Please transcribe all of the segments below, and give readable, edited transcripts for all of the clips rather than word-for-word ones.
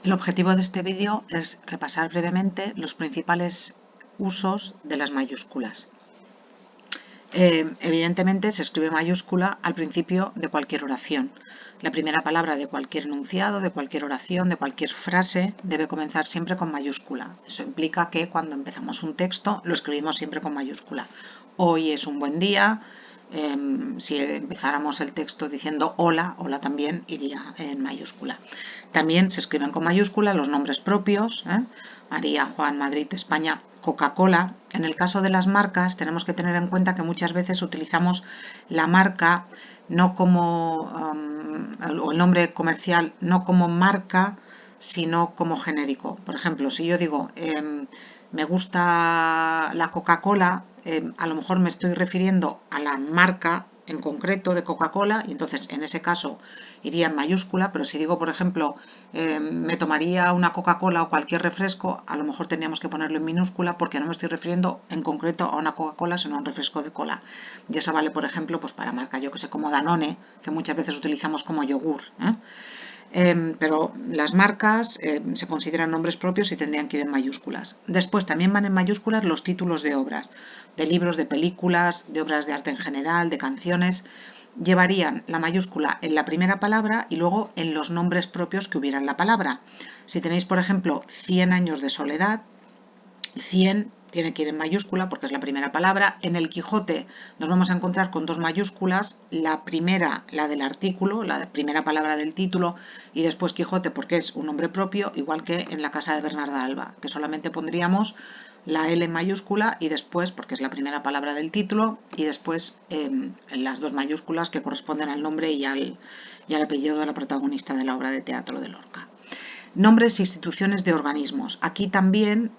El objetivo de este vídeo es repasar brevemente los principales usos de las mayúsculas. Evidentemente se escribe mayúscula al principio de cualquier oración. La primera palabra de cualquier enunciado, de cualquier oración, de cualquier frase debe comenzar siempre con mayúscula. Eso implica que cuando empezamos un texto lo escribimos siempre con mayúscula. Hoy es un buen día. Si empezáramos el texto diciendo hola, hola también iría en mayúscula. También se escriben con mayúscula los nombres propios, María, Juan, Madrid, España, Coca-Cola. En el caso de las marcas tenemos que tener en cuenta que muchas veces utilizamos la marca no como, o el nombre comercial no como marca, sino como genérico. Por ejemplo, si yo digo me gusta la Coca-Cola, a lo mejor me estoy refiriendo a la marca en concreto de Coca-Cola y entonces en ese caso iría en mayúscula, pero si digo, por ejemplo, me tomaría una Coca-Cola o cualquier refresco, a lo mejor tendríamos que ponerlo en minúscula porque no me estoy refiriendo en concreto a una Coca-Cola, sino a un refresco de cola. Y eso vale, por ejemplo, pues para marca, yo que sé, como Danone, que muchas veces utilizamos como yogur. Pero las marcas se consideran nombres propios y tendrían que ir en mayúsculas. Después también van en mayúsculas los títulos de obras, de libros, de películas, de obras de arte en general, de canciones. Llevarían la mayúscula en la primera palabra y luego en los nombres propios que hubiera en la palabra. Si tenéis, por ejemplo, 100 años de soledad, 100 tiene que ir en mayúscula porque es la primera palabra. En el Quijote nos vamos a encontrar con dos mayúsculas, la primera, la del artículo, la primera palabra del título, y después Quijote porque es un nombre propio, igual que en la casa de Bernarda Alba, que solamente pondríamos la L en mayúscula y después, porque es la primera palabra del título, y después en las dos mayúsculas que corresponden al nombre y al apellido de la protagonista de la obra de teatro de Lorca. Nombres e instituciones de organismos. Aquí también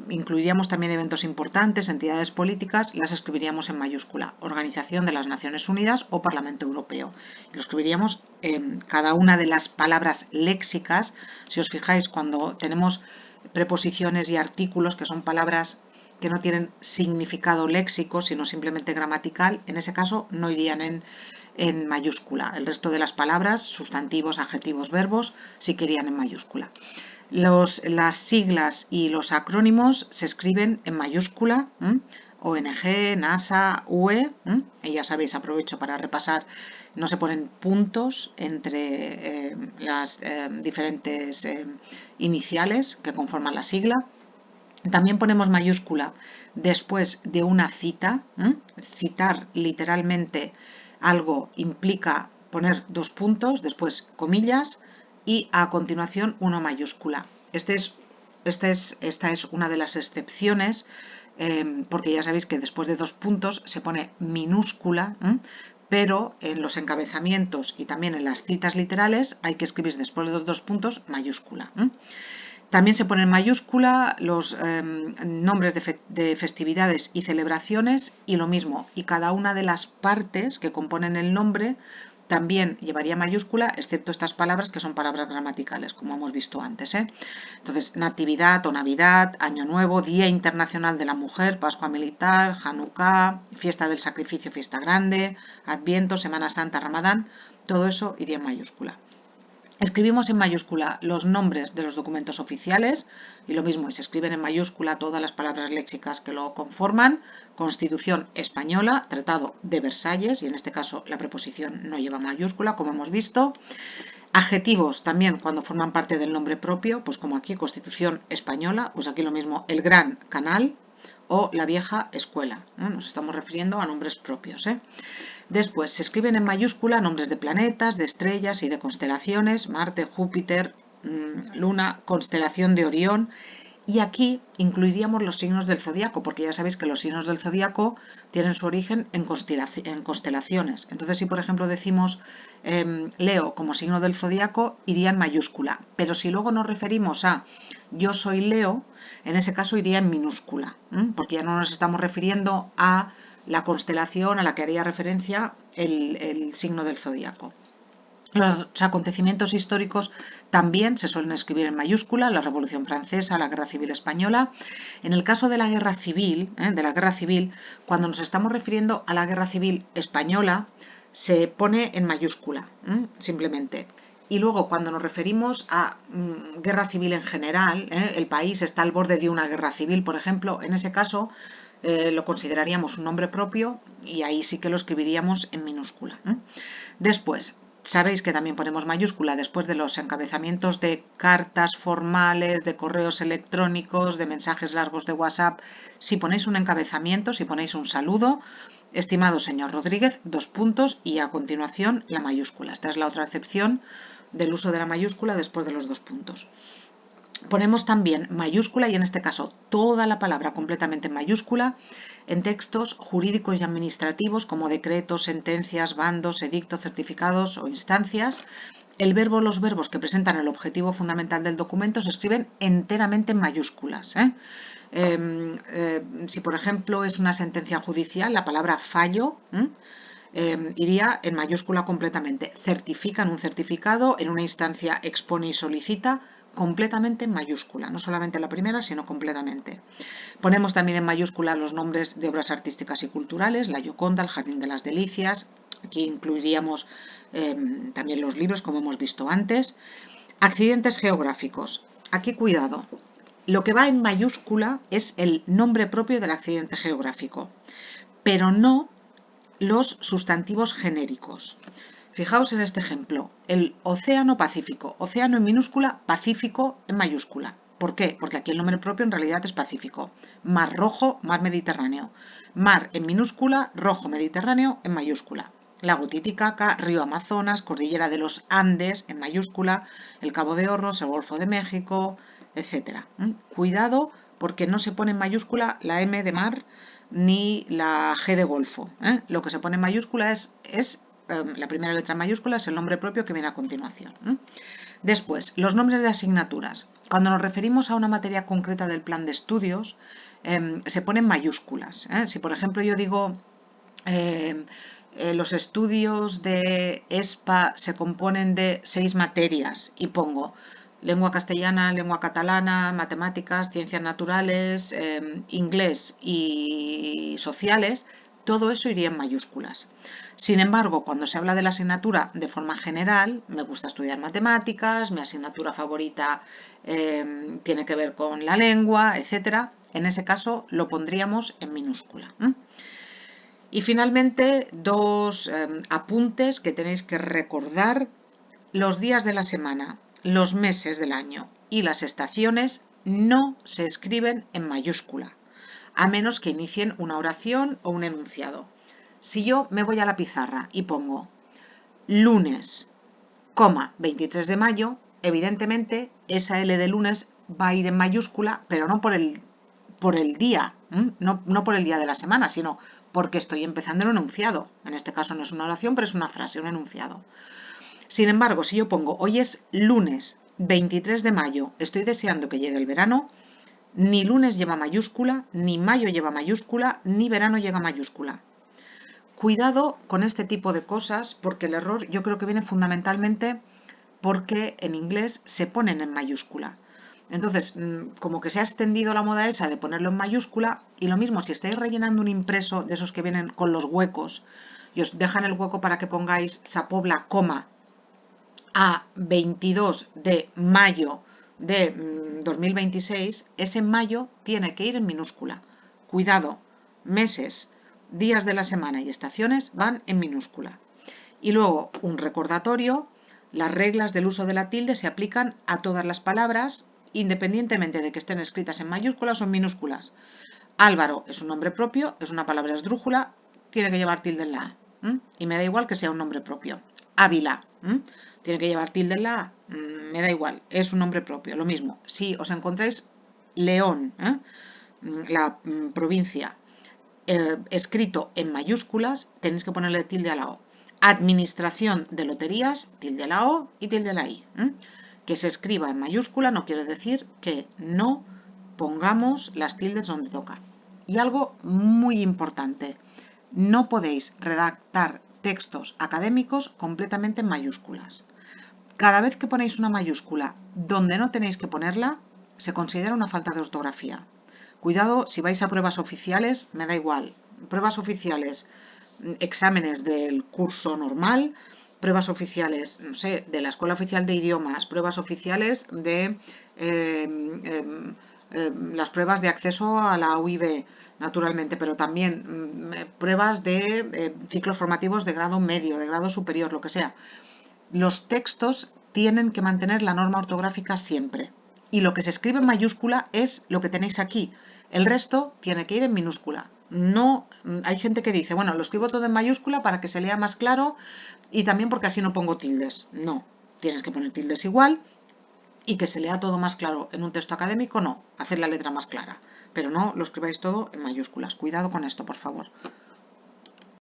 incluiríamos también eventos importantes, entidades políticas, las escribiríamos en mayúscula. Organización de las Naciones Unidas o Parlamento Europeo. Lo escribiríamos cada una de las palabras léxicas. Si os fijáis, cuando tenemos preposiciones y artículos, que son palabras que no tienen significado léxico, sino simplemente gramatical, en ese caso no irían en mayúscula. El resto de las palabras, sustantivos, adjetivos, verbos, sí que irían en mayúscula. Las siglas y los acrónimos se escriben en mayúscula, ONG, NASA, UE, y ya sabéis, aprovecho para repasar, no se ponen puntos entre las diferentes iniciales que conforman la sigla. También ponemos mayúscula después de una cita. Citar literalmente algo implica poner dos puntos, después comillas y a continuación una mayúscula. Esta es una de las excepciones porque ya sabéis que después de dos puntos se pone minúscula, pero en los encabezamientos y también en las citas literales hay que escribir después de los dos puntos mayúscula. También se ponen en mayúscula los nombres de festividades y celebraciones y lo mismo. Y cada una de las partes que componen el nombre también llevaría mayúscula, excepto estas palabras que son palabras gramaticales, como hemos visto antes. Entonces, Natividad o Navidad, Año Nuevo, Día Internacional de la Mujer, Pascua Militar, Hanukkah, Fiesta del Sacrificio, Fiesta Grande, Adviento, Semana Santa, Ramadán, todo eso iría en mayúscula. Escribimos en mayúscula los nombres de los documentos oficiales y lo mismo, y se escriben en mayúscula todas las palabras léxicas que lo conforman. Constitución Española, Tratado de Versalles, y en este caso la preposición no lleva mayúscula, como hemos visto. Adjetivos también cuando forman parte del nombre propio, pues como aquí Constitución Española, pues aquí lo mismo, el Gran Canal o la Vieja Escuela. Nos estamos refiriendo a nombres propios. Después se escriben en mayúscula nombres de planetas, de estrellas y de constelaciones, Marte, Júpiter, Luna, constelación de Orión. Y aquí incluiríamos los signos del zodiaco, porque ya sabéis que los signos del zodiaco tienen su origen en constelaciones. Entonces, si por ejemplo decimos Leo como signo del zodiaco, iría en mayúscula. Pero si luego nos referimos a yo soy Leo, en ese caso iría en minúscula, porque ya no nos estamos refiriendo a la constelación a la que haría referencia el signo del zodiaco. Los acontecimientos históricos también se suelen escribir en mayúscula, la Revolución Francesa, la Guerra Civil Española. En el caso de la Guerra Civil, cuando nos estamos refiriendo a la Guerra Civil Española, se pone en mayúscula, simplemente. Y luego, cuando nos referimos a guerra civil en general, el país está al borde de una guerra civil, por ejemplo, en ese caso lo consideraríamos un nombre propio y ahí sí que lo escribiríamos en minúscula. Después, sabéis que también ponemos mayúscula después de los encabezamientos de cartas formales, de correos electrónicos, de mensajes largos de WhatsApp. Si ponéis un encabezamiento, si ponéis un saludo, estimado señor Rodríguez, 2 puntos y a continuación la mayúscula. Esta es la otra excepción del uso de la mayúscula después de los 2 puntos. Ponemos también mayúscula y en este caso toda la palabra completamente en mayúscula en textos jurídicos y administrativos como decretos, sentencias, bandos, edictos, certificados o instancias. El verbo, los verbos que presentan el objetivo fundamental del documento se escriben enteramente en mayúsculas. Si por ejemplo es una sentencia judicial, la palabra fallo iría en mayúscula completamente. Certifican un certificado, en una instancia expone y solicita, completamente en mayúscula, no solamente la primera, sino completamente. Ponemos también en mayúscula los nombres de obras artísticas y culturales, la Gioconda, el Jardín de las Delicias, aquí incluiríamos también los libros, como hemos visto antes. Accidentes geográficos, aquí cuidado, lo que va en mayúscula es el nombre propio del accidente geográfico, pero no los sustantivos genéricos. Fijaos en este ejemplo, el océano Pacífico, océano en minúscula, Pacífico en mayúscula. ¿Por qué? Porque aquí el nombre propio en realidad es Pacífico. Mar Rojo, Mar Mediterráneo. Mar en minúscula, Rojo Mediterráneo en mayúscula. Lago Titicaca, Río Amazonas, Cordillera de los Andes en mayúscula, el Cabo de Hornos, el Golfo de México, etc. Cuidado porque no se pone en mayúscula la M de mar ni la G de Golfo. Lo que se pone en mayúscula es la primera letra mayúscula es el nombre propio que viene a continuación. Después, los nombres de asignaturas. Cuando nos referimos a una materia concreta del plan de estudios, se ponen mayúsculas. Si por ejemplo yo digo los estudios de ESPA se componen de 6 materias y pongo lengua castellana, lengua catalana, matemáticas, ciencias naturales, inglés y sociales, todo eso iría en mayúsculas. Sin embargo, cuando se habla de la asignatura de forma general, me gusta estudiar matemáticas, mi asignatura favorita tiene que ver con la lengua, etc. En ese caso lo pondríamos en minúscula. Y finalmente, 2 apuntes que tenéis que recordar. Los días de la semana, los meses del año y las estaciones no se escriben en mayúscula, a menos que inicien una oración o un enunciado. Si yo me voy a la pizarra y pongo lunes, 23 de mayo, evidentemente esa L de lunes va a ir en mayúscula, pero no por el día, no por el día de la semana, sino porque estoy empezando el enunciado. En este caso no es una oración, pero es una frase, un enunciado. Sin embargo, si yo pongo hoy es lunes 23 de mayo, estoy deseando que llegue el verano, ni lunes lleva mayúscula, ni mayo lleva mayúscula, ni verano lleva mayúscula. Cuidado con este tipo de cosas porque el error yo creo que viene fundamentalmente porque en inglés se ponen en mayúscula. Entonces, como que se ha extendido la moda esa de ponerlo en mayúscula y lo mismo si estáis rellenando un impreso de esos que vienen con los huecos y os dejan el hueco para que pongáis Sapobla, a 22 de mayo de 2026, ese mayo tiene que ir en minúscula. Cuidado, meses, días de la semana y estaciones van en minúscula. Y luego un recordatorio, las reglas del uso de la tilde se aplican a todas las palabras, independientemente de que estén escritas en mayúsculas o en minúsculas. Álvaro es un nombre propio, es una palabra esdrújula, tiene que llevar tilde en la A. Y me da igual que sea un nombre propio. Ávila, tiene que llevar tilde en la A, me da igual, es un nombre propio, lo mismo. Si os encontráis León, la provincia, escrito en mayúsculas, tenéis que ponerle tilde a la O. Administración de loterías, tilde a la O y tilde a la I. Que se escriba en mayúscula no quiere decir que no pongamos las tildes donde toca. Y algo muy importante, no podéis redactar textos académicos completamente en mayúsculas. Cada vez que ponéis una mayúscula donde no tenéis que ponerla, se considera una falta de ortografía. Cuidado si vais a pruebas oficiales, me da igual. Pruebas oficiales, exámenes del curso normal, pruebas oficiales, no sé, de la Escuela Oficial de Idiomas, pruebas oficiales de las pruebas de acceso a la UIB, naturalmente, pero también pruebas de ciclos formativos de grado medio, de grado superior, lo que sea. Los textos tienen que mantener la norma ortográfica siempre. Y lo que se escribe en mayúscula es lo que tenéis aquí. El resto tiene que ir en minúscula. No, hay gente que dice, bueno, lo escribo todo en mayúscula para que se lea más claro y también porque así no pongo tildes. No, tienes que poner tildes igual y que se lea todo más claro en un texto académico, no, hacer la letra más clara. Pero no lo escribáis todo en mayúsculas. Cuidado con esto, por favor.